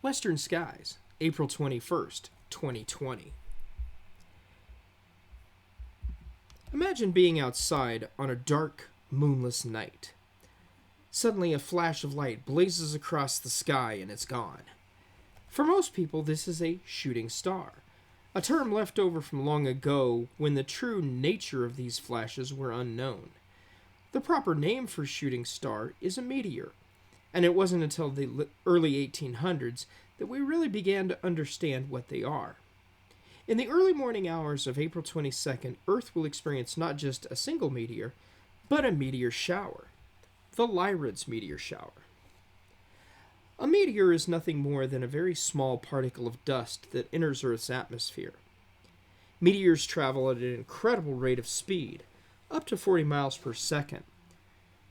Western skies, April 21st, 2020. Imagine being outside on a dark, moonless night. Suddenly, a flash of light blazes across the sky and it's gone. For most people, this is a shooting star, a term left over from long ago when the true nature of these flashes were unknown. The proper name for shooting star is a meteor, and it wasn't until the early 1800s that we really began to understand what they are. In the early morning hours of April 22nd, Earth will experience not just a single meteor, but a meteor shower, the Lyrids Meteor Shower. A meteor is nothing more than a very small particle of dust that enters Earth's atmosphere. Meteors travel at an incredible rate of speed, up to 40 miles per second.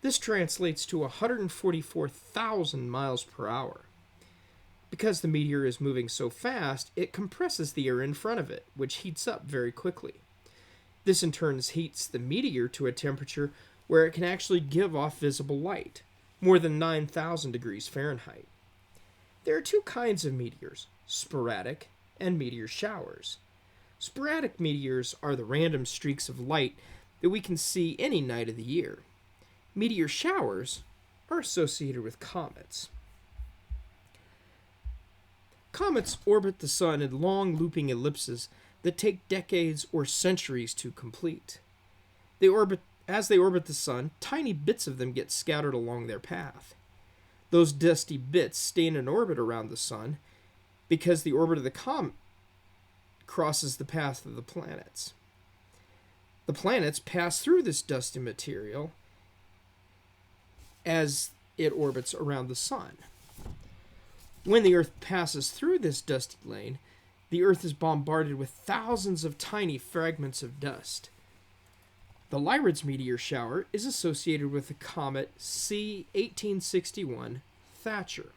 This translates to 144,000 miles per hour. Because the meteor is moving so fast, it compresses the air in front of it, which heats up very quickly. This in turn heats the meteor to a temperature where it can actually give off visible light, more than 9,000 degrees Fahrenheit. There are two kinds of meteors, sporadic and meteor showers. Sporadic meteors are the random streaks of light that we can see any night of the year. Meteor showers are associated with comets. Comets orbit the sun in long looping ellipses that take decades or centuries to complete. As they orbit the sun, tiny bits of them get scattered along their path. Those dusty bits stay in an orbit around the sun because the orbit of the comet crosses the path of the planets. The planets pass through this dusty material as it orbits around the sun. When the Earth passes through this dusty lane, the Earth is bombarded with thousands of tiny fragments of dust. The Lyrids meteor shower is associated with the comet C 1861 Thatcher.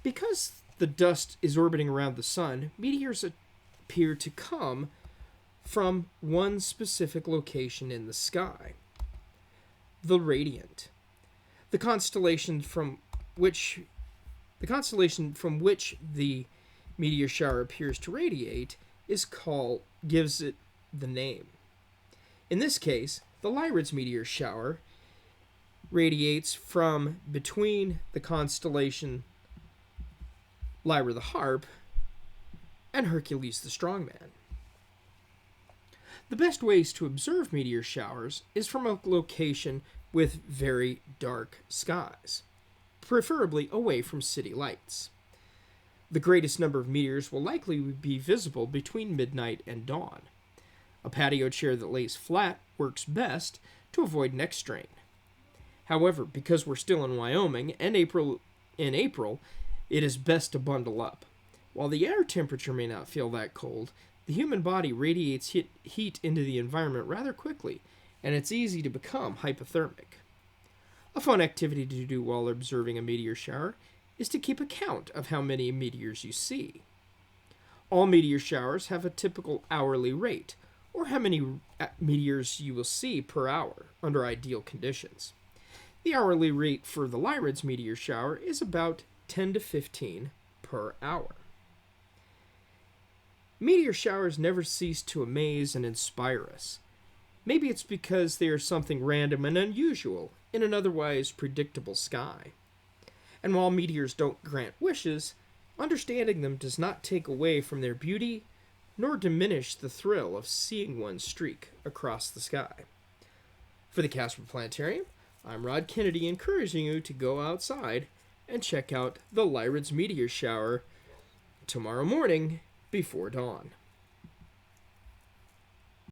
Because the dust is orbiting around the sun, meteors appear to come from one specific location in the sky, the radiant. The constellation from which the meteor shower appears to radiate gives it the name. In this case, the Lyrids meteor shower radiates from between the constellation Lyra the Harp and Hercules the Strongman. The best ways to observe meteor showers is from a location with very dark skies, preferably away from city lights. The greatest number of meteors will likely be visible between midnight and dawn. A patio chair that lays flat works best to avoid neck strain. However, because we're still in Wyoming and in April, it is best to bundle up. While the air temperature may not feel that cold, the human body radiates heat into the environment rather quickly, and it's easy to become hypothermic. A fun activity to do while observing a meteor shower is to keep account of how many meteors you see. All meteor showers have a typical hourly rate, or how many meteors you will see per hour under ideal conditions. The hourly rate for the Lyrids meteor shower is about 10 to 15 per hour. Meteor showers never cease to amaze and inspire us. Maybe it's because they are something random and unusual in an otherwise predictable sky. And while meteors don't grant wishes, understanding them does not take away from their beauty nor diminish the thrill of seeing one streak across the sky. For the Casper Planetarium, I'm Rod Kennedy, encouraging you to go outside and check out the Lyrids meteor shower tomorrow morning before dawn.